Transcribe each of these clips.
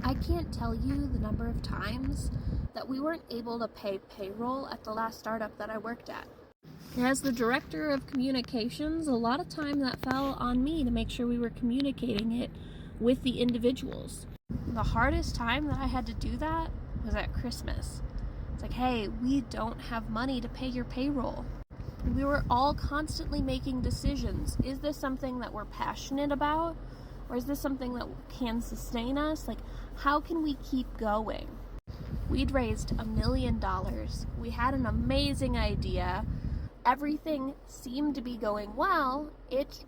I can't tell you the number of times that we weren't able to pay payroll at the last startup that I worked at. As the director of communications, a lot of time that fell on me to make sure we were communicating it with the individuals. The hardest time that I had to do that was at Christmas. It's like, hey, we don't have money to pay your payroll. And we were all constantly making decisions. Is this something that we're passionate about? Or is this something that can sustain us? Like, how can we keep going? We'd raised $1 million. We had an amazing idea. Everything seemed to be going well. It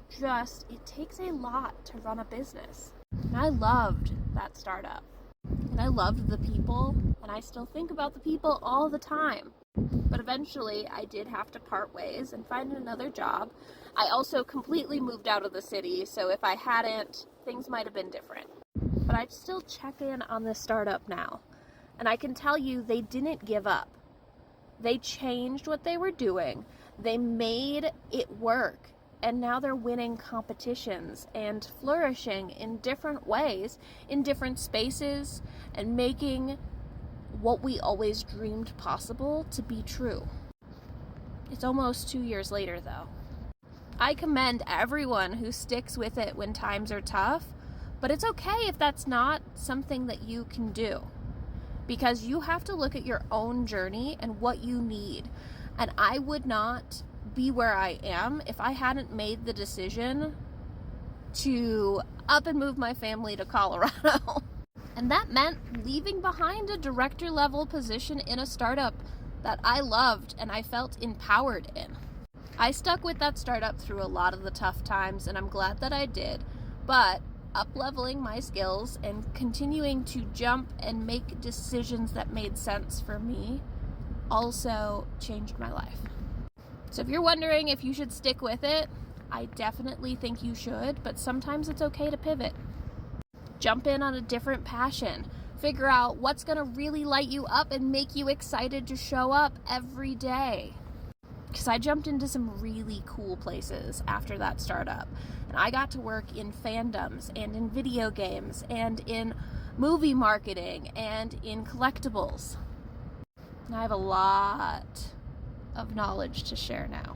takes a lot to run a business. And I loved that startup. And I loved the people. And I still think about the people all the time. But eventually, I did have to part ways and find another job. I also completely moved out of the city, so if I hadn't, things might have been different. But I'd still check in on this startup now. And I can tell you, they didn't give up. They changed what they were doing. They made it work. And now they're winning competitions and flourishing in different ways, in different spaces, and making what we always dreamed possible to be true. It's almost 2 years later, though. I commend everyone who sticks with it when times are tough, but it's okay if that's not something that you can do, because you have to look at your own journey and what you need. And I would not be where I am if I hadn't made the decision to up and move my family to Colorado. And that meant leaving behind a director level position in a startup that I loved and I felt empowered in. I stuck with that startup through a lot of the tough times, and I'm glad that I did. But up-leveling my skills and continuing to jump and make decisions that made sense for me also changed my life. So if you're wondering if you should stick with it, I definitely think you should, but sometimes it's okay to pivot. Jump in on a different passion. Figure out what's going to really light you up and make you excited to show up every day. Because I jumped into some really cool places after that startup. And I got to work in fandoms and in video games and in movie marketing and in collectibles. And I have a lot of knowledge to share now.